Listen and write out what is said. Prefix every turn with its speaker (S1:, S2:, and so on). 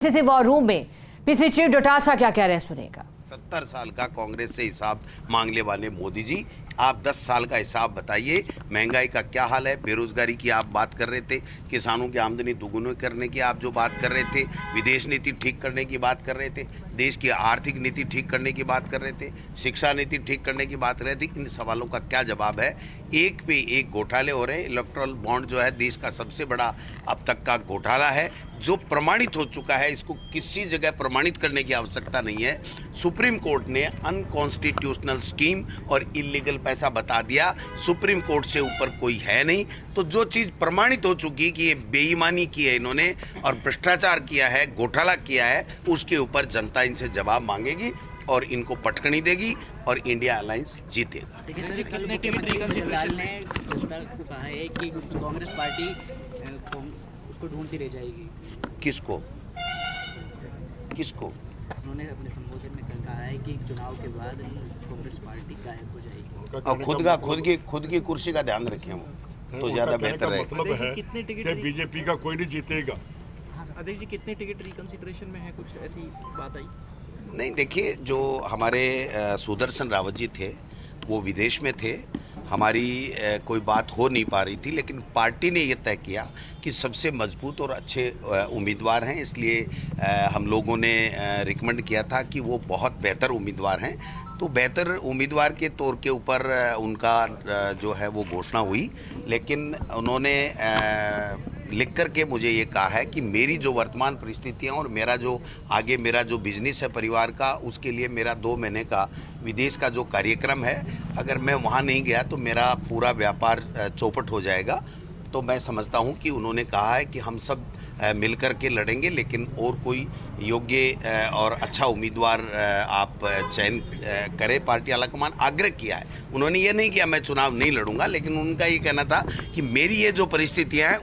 S1: PCC war room में PCC chief Dotasra क्या कह रहे हैं, सुनेगा।
S2: 70 साल का कांग्रेस से हिसाब मांगने वाले मोदी जी, आप 10 साल का हिसाब बताइए। महंगाई का क्या हाल है, बेरोजगारी की आप बात कर रहे थे, किसानों की आमदनी दोगुनी करने की आप जो बात कर रहे थे, विदेश नीति ठीक करने की बात कर रहे थे, देश की आर्थिक नीति ठीक करने की बात कर रहे थे, शिक्षा नीति ठीक करने की बात कर रहे थे। इन सवालों का क्या जवाब है? एक पे एक घोटाले हो रहे हैं। इलेक्ट्रल बॉन्ड जो है देश का सबसे बड़ा अब तक का घोटाला है, जो प्रमाणित हो चुका है। इसको किसी जगह प्रमाणित करने की आवश्यकता नहीं है। सुप्रीम कोर्ट ने अनकॉन्स्टिट्यूशनल स्कीम और इलीगल पैसा बता दिया। सुप्रीम कोर्ट से ऊपर कोई है नहीं। तो जो चीज़ प्रमाणित हो चुकी कि ये बेईमानी की है इन्होंने और भ्रष्टाचार किया है, घोटाला किया है, उसके ऊपर जनता इनसे जवाब मांगेगी और इनको पटकनी देगी और इंडिया अलायंस जीतेगा।
S3: कहा है कि कांग्रेस पार्टी उसको ढूंढती रह जाएगी।
S2: किसको?
S3: उन्होंने अपने संबोधन में कल कहा है कि चुनाव के बाद कांग्रेस पार्टी गायब हो जाएगी
S2: और खुद की कुर्सी का ध्यान रखें वो तो ज्यादा बेहतर है।
S4: मतलब है कि बीजेपी का कोई नहीं जीतेगा।
S3: अध्यक्ष जी, कितने टिकट रिकंसिडरेशन में है, कुछ ऐसी बात आई?
S2: नहीं, देखिए, जो हमारे सुदर्शन रावत जी थे वो विदेश में थे, हमारी कोई बात हो नहीं पा रही थी, लेकिन पार्टी ने ये तय किया कि सबसे मजबूत और अच्छे उम्मीदवार हैं, इसलिए हम लोगों ने रिकमेंड किया था कि वो बहुत बेहतर उम्मीदवार हैं। तो बेहतर उम्मीदवार के तौर के ऊपर उनका जो है वो घोषणा हुई, लेकिन उन्होंने लिख कर के मुझे ये कहा है कि मेरी जो वर्तमान परिस्थितियाँ और मेरा जो बिजनेस है परिवार का, उसके लिए मेरा 2 महीने का विदेश का जो कार्यक्रम है, अगर मैं वहाँ नहीं गया तो मेरा पूरा व्यापार चौपट हो जाएगा। तो मैं समझता हूँ कि उन्होंने कहा है कि हम सब मिल कर के लड़ेंगे, लेकिन और कोई योग्य और अच्छा उम्मीदवार आप चयन करें। पार्टी आलाकमान आग्रह किया है, उन्होंने ये नहीं किया मैं चुनाव नहीं लड़ूंगा, लेकिन उनका ये कहना था कि मेरी ये जो परिस्थितियाँ हैं